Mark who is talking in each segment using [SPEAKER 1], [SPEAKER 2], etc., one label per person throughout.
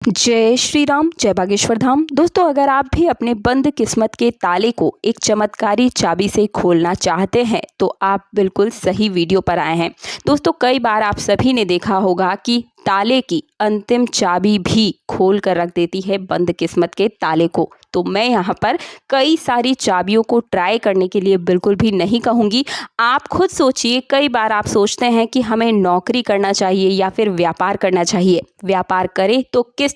[SPEAKER 1] जय श्री राम, जय बागेश्वर धाम। दोस्तों, अगर आप भी अपने बंद किस्मत के ताले को एक चमत्कारी चाबी से खोलना चाहते हैं तो आप बिल्कुल सही वीडियो पर आए हैं। दोस्तों, कई बार आप सभी ने देखा होगा कि ताले की अंतिम चाबी भी खोल कर रख देती है बंद किस्मत के ताले को। तो मैं यहाँ पर कई सारी चाबियों को ट्राई करने के लिए बिल्कुल भी नहीं कहूँगी। आप खुद सोचिए, कई बार आप सोचते हैं कि हमें नौकरी करना चाहिए या फिर व्यापार करना चाहिए। व्यापार करें तो किस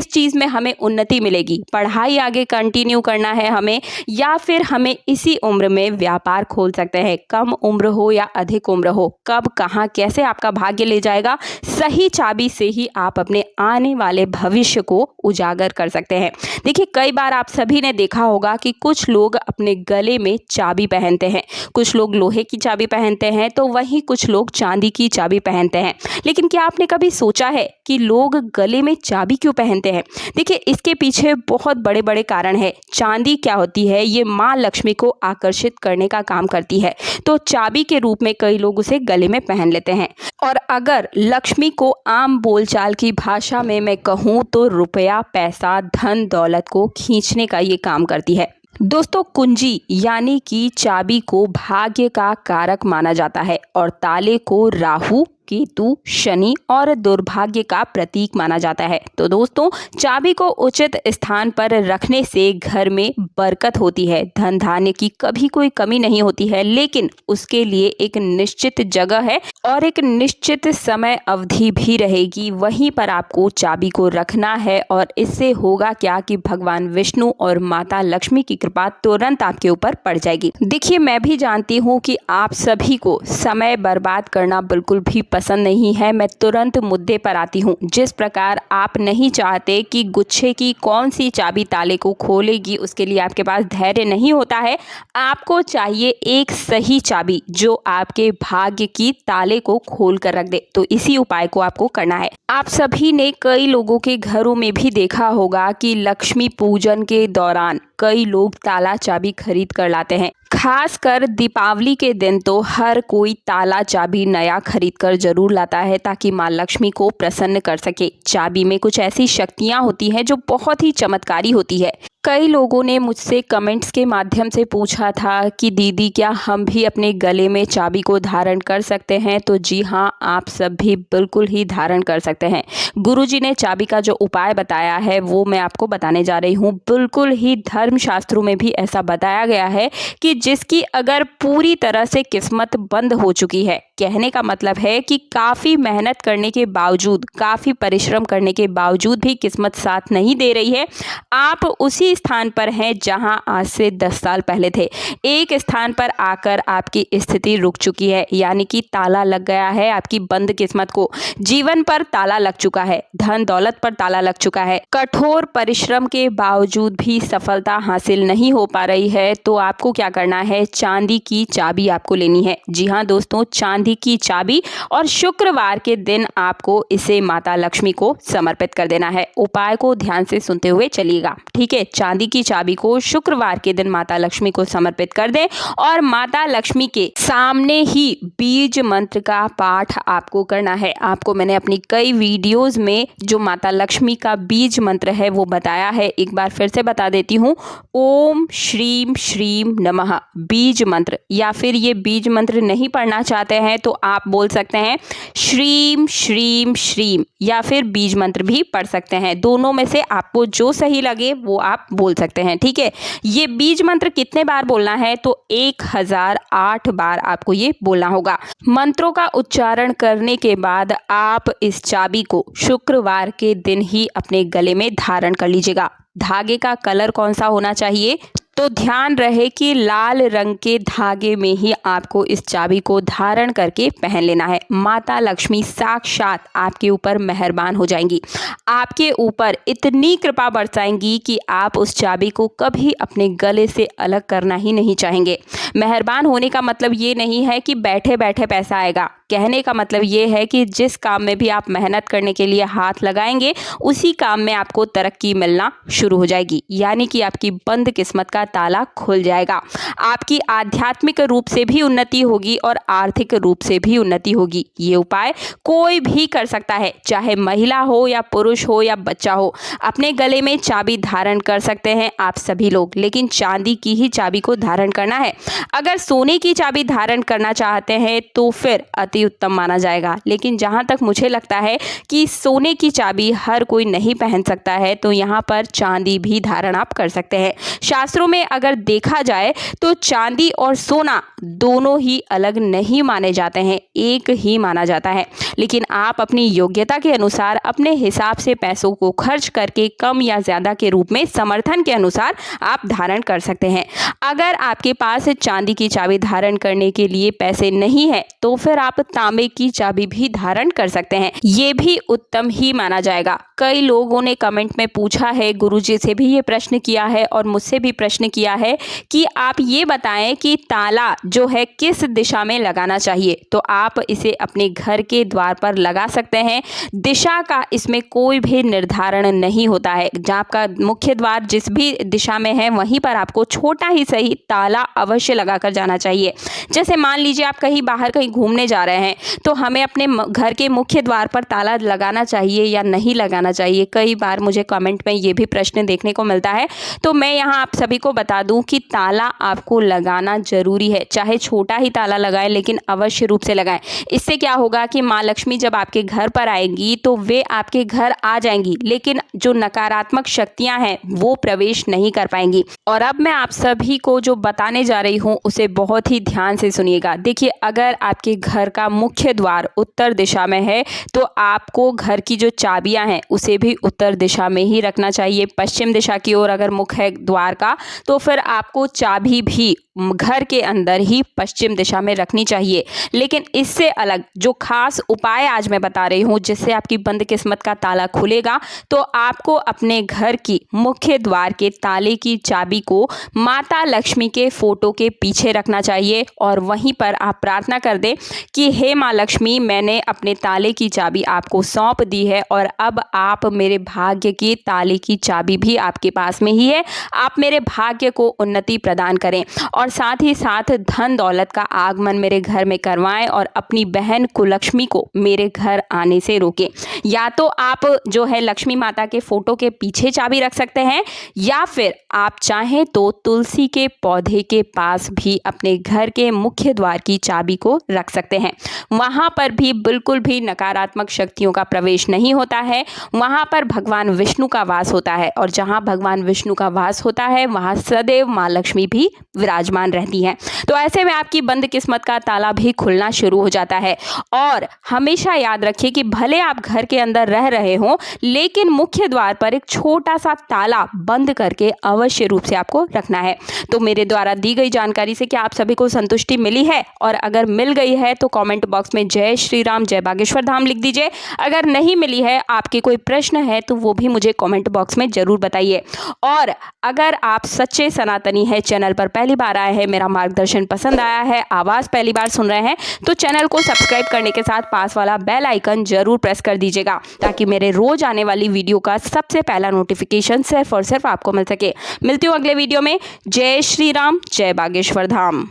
[SPEAKER 1] चीज़ में हमें उन्नति मिलेगी? पढ़ाई आगे कंटिन्यू करना है हमें, या फिर हमें इसी उम्र में व्यापार खोल सकते हैं? कम उम्र हो या अधिक उम्र हो, कब कहाँ कैसे आपका भाग्य ले जाएगा, सही चाबी से ही आप अपने आने वाले भविष्य को उजागर कर सकते हैं। देखिए, कई बार आप सभी ने देखा होगा कि कुछ लोग अपने गले में चाबी पहनते हैं, कुछ लोग लोहे की चाबी पहनते हैं तो वहीं कुछ लोग चांदी की चाबी पहनते हैं। लेकिन क्या आपने कभी सोचा है कि लोग गले में चाबी क्यों पहनते हैं? देखिए, इसके पीछे बहुत बड़े बड़े कारण है। चांदी क्या होती है? ये माँ लक्ष्मी को आकर्षित करने का काम करती है, तो चाबी के रूप में कई लोग उसे गले में पहन लेते हैं। और अगर लक्ष्मी को आम बोलचाल की भाषा में मैं कहूँ तो रुपया, पैसा, धन दौलत को खींचने का ये काम करती है। दोस्तों, कुंजी यानी कि चाबी को भाग्य का कारक माना जाता है और ताले को राहु, केतु, शनि और दुर्भाग्य का प्रतीक माना जाता है। तो दोस्तों, चाबी को उचित स्थान पर रखने से घर में बरकत होती है, धन धान्य की कभी कोई कमी नहीं होती है। लेकिन उसके लिए एक निश्चित जगह है और एक निश्चित समय अवधि भी रहेगी, वहीं पर आपको चाबी को रखना है। और इससे होगा क्या कि भगवान विष्णु और माता लक्ष्मी की कृपा तुरंत आपके ऊपर पड़ जाएगी। देखिए, मैं भी जानती हूँ कि आप सभी को समय बर्बाद करना बिल्कुल भी पसंद नहीं है। मैं तुरंत मुद्दे पर आती हूँ। जिस प्रकार आप नहीं चाहते कि गुच्छे की कौन सी चाबी ताले को खोलेगी, उसके लिए आपके पास धैर्य नहीं होता है। आपको चाहिए एक सही चाबी जो आपके भाग्य की ताले को खोल कर रख दे। तो इसी उपाय को आपको करना है। आप सभी ने कई लोगों के घरों में भी देखा होगा कि लक्ष्मी पूजन के दौरान कई लोग ताला चाबी खरीद कर लाते हैं। खासकर दीपावली के दिन तो हर कोई ताला चाबी नया खरीद कर जरूर लाता है ताकि माँ लक्ष्मी को प्रसन्न कर सके। चाबी में कुछ ऐसी शक्तियाँ होती हैं जो बहुत ही चमत्कारी होती है। कई लोगों ने मुझसे कमेंट्स के माध्यम से पूछा था कि दीदी, क्या हम भी अपने गले में चाबी को धारण कर सकते हैं? तो जी हाँ, आप सब भी बिल्कुल ही धारण कर सकते हैं। गुरुजी ने चाबी का जो उपाय बताया है वो मैं आपको बताने जा रही हूँ। बिल्कुल ही धर्मशास्त्रों में भी ऐसा बताया गया है कि जिसकी अगर पूरी तरह से किस्मत बंद हो चुकी है, कहने का मतलब है कि काफ़ी मेहनत करने के बावजूद, काफ़ी परिश्रम करने के बावजूद भी किस्मत साथ नहीं दे रही है, आप उसी स्थान पर हैं जहां आज से 10 साल पहले थे। एक स्थान पर आकर आपकी स्थिति रुक चुकी है, यानी कि ताला लग गया है आपकी बंद किस्मत को। जीवन पर ताला लग चुका है, धन दौलत पर ताला लग चुका है। कठोर परिश्रम के बावजूद भी सफलता हासिल नहीं हो पा रही है, तो आपको क्या करना है? चांदी की चाबी आपको लेनी है। जी हाँ दोस्तों, चांदी की चाबी, और शुक्रवार के दिन आपको इसे माता लक्ष्मी को समर्पित कर देना है। उपाय को ध्यान से सुनते हुए चलिएगा, ठीक है? चांदी की चाबी को शुक्रवार के दिन माता लक्ष्मी को समर्पित कर दें और माता लक्ष्मी के सामने ही बीज मंत्र का पाठ आपको करना है। आपको मैंने अपनी कई वीडियोस में जो माता लक्ष्मी का बीज मंत्र है वो बताया है, एक बार फिर से बता देती हूँ। ओम श्रीम श्रीम नमः बीज मंत्र, या फिर ये बीज मंत्र नहीं पढ़ना चाहते हैं तो आप बोल सकते हैं श्रीम श्रीम श्रीम, या फिर बीज मंत्र भी पढ़ सकते हैं। दोनों में से आपको जो सही लगे वो आप बोल सकते हैं, ठीक है? ये बीज मंत्र कितने बार बोलना है? तो 1008 बार आपको ये बोलना होगा। मंत्रों का उच्चारण करने के बाद आप इस चाबी को शुक्रवार के दिन ही अपने गले में धारण कर लीजिएगा। धागे का कलर कौन सा होना चाहिए? तो ध्यान रहे कि लाल रंग के धागे में ही आपको इस चाबी को धारण करके पहन लेना है। माता लक्ष्मी साक्षात आपके ऊपर मेहरबान हो जाएंगी, आपके ऊपर इतनी कृपा बरसाएंगी कि आप उस चाबी को कभी अपने गले से अलग करना ही नहीं चाहेंगे। मेहरबान होने का मतलब ये नहीं है कि बैठे बैठे पैसा आएगा। कहने का मतलब ये है कि जिस काम में भी आप मेहनत करने के लिए हाथ लगाएंगे उसी काम में आपको तरक्की मिलना शुरू हो जाएगी, यानी कि आपकी बंद किस्मत का ताला खुल जाएगा। आपकी आध्यात्मिक रूप से भी उन्नति होगी और आर्थिक रूप से भी उन्नति होगी। ये उपाय कोई भी कर सकता है, चाहे महिला हो या पुरुष हो या बच्चा हो। अपने गले में चाबी धारण कर सकते हैं आप सभी लोग, लेकिन चांदी की ही चाबी को धारण करना है। अगर सोने की चाबी धारण करना चाहते हैं तो फिर अति उत्तम माना जाएगा, लेकिन जहां तक मुझे लगता है कि सोने की चाबी हर कोई नहीं पहन सकता है, तो यहाँ पर चांदी भी धारण आप कर सकते हैं। शास्त्रों में अगर देखा जाए तो चांदी और सोना दोनों ही अलग नहीं माने जाते हैं, एक ही माना जाता है। लेकिन आप अपनी योग्यता के अनुसार अपने हिसाब से पैसों को खर्च करके कम या ज़्यादा के रूप में समर्थन के अनुसार आप धारण कर सकते हैं। अगर आपके पास चांदी की चाबी धारण करने के लिए पैसे नहीं है तो फिर आप तांबे की चाबी भी धारण कर सकते हैं, ये भी उत्तम ही माना जाएगा। कई लोगों ने कमेंट में पूछा है, गुरुजी से भी ये प्रश्न किया है और मुझसे भी प्रश्न किया है कि आप ये बताएं कि ताला जो है किस दिशा में लगाना चाहिए। तो आप इसे अपने घर के द्वार पर लगा सकते हैं। दिशा का इसमें कोई भी निर्धारण नहीं होता है। जहाँ आपका मुख्य द्वार जिस भी दिशा में है वहीं पर आपको छोटा ही सही ताला अवश्य लगाकर जाना चाहिए। जैसे मान लीजिए आप कहीं बाहर कहीं घूमने जा रहे हैं तो हमें अपने घर के मुख्य द्वार पर ताला लगाना चाहिए या नहीं लगाना चाहिए। कई बार मुझे कमेंट में ये भी प्रश्न देखने को मिलता है, तो मैं यहाँ आप सभी को बता दूं कि ताला आपको लगाना जरूरी है। चाहे छोटा ही ताला लगाएं, लेकिन अवश्य रूप से लगाएं। इससे क्या होगा कि माँ लक्ष्मी जब आपके घर पर आएंगी तो वे आपके घर आ जाएंगी, लेकिन जो नकारात्मक शक्तियां हैं वो प्रवेश नहीं कर पाएंगी। और अब मैं आप सभी को जो बताने जा रही हूँ उसे बहुत ही ध्यान से सुनिएगा। देखिए, अगर आपके घर का मुख्य द्वार उत्तर दिशा में है तो आपको घर की जो चाबियां हैं उसे भी उत्तर दिशा में ही रखना चाहिए। पश्चिम दिशा की ओर अगर मुख है द्वार का तो फिर आपको चाबी भी घर के अंदर ही पश्चिम दिशा में रखनी चाहिए। लेकिन इससे अलग जो खास उपाय आज मैं बता रही हूँ जिससे आपकी बंद किस्मत का ताला खुलेगा, तो आपको अपने घर की मुख्य द्वार के ताले की चाबी को माता लक्ष्मी के फोटो के पीछे रखना चाहिए और वहीं पर आप प्रार्थना कर दें कि हे माँ लक्ष्मी, मैंने अपने ताले की चाबी आपको सौंप दी है और अब आप मेरे भाग्य की ताले की चाबी भी आपके पास में ही है। आप मेरे भाग्य को उन्नति प्रदान करें और साथ ही साथ धन दौलत का आगमन मेरे घर में करवाएं और अपनी बहन कुलक्ष्मी को मेरे घर आने से रोकें। या तो आप जो है लक्ष्मी माता के फोटो के पीछे चाबी रख सकते हैं, या फिर आप चाहें तो तुलसी के पौधे के पास भी अपने घर के मुख्य द्वार की चाबी को रख सकते हैं। वहां पर भी बिल्कुल भी नकारात्मक शक्तियों का प्रवेश नहीं होता है। वहां पर भगवान विष्णु का वास होता है और जहां भगवान विष्णु का वास होता है वहां सदैव माँ लक्ष्मी भी विराजमान रहती हैं। तो ऐसे में आपकी बंद किस्मत का ताला भी खुलना शुरू हो जाता है। और हमेशा याद रखिए कि भले आप घर के अंदर रह रहे हो, लेकिन मुख्य द्वार पर एक छोटा सा ताला बंद करके अवश्य रूप से आपको रखना है। तो मेरे द्वारा दी गई जानकारी से क्या आप सभी को संतुष्टि मिली है? और अगर मिल गई है तो कमेंट बॉक्स में जय श्री राम जय बागेश्वर धाम लिख दीजिए। अगर नहीं मिली है, आपके कोई प्रश्न है, तो वो भी मुझे कमेंट बॉक्स में जरूर बताइए। और अगर आप सच्चे सनातनी है, चैनल पर पहली बार आए हैं, मेरा मार्गदर्शन पसंद आया है, आवाज़ पहली बार सुन रहे हैं, तो चैनल को सब्सक्राइब करने के साथ पास वाला बेल आइकन जरूर प्रेस कर दीजिएगा ताकि मेरे रोज आने वाली वीडियो का सबसे पहला नोटिफिकेशन सिर्फ और सिर्फ आपको मिल सके। मिलती हूँ अगले वीडियो में। जय श्री राम जय बागेश्वर धाम।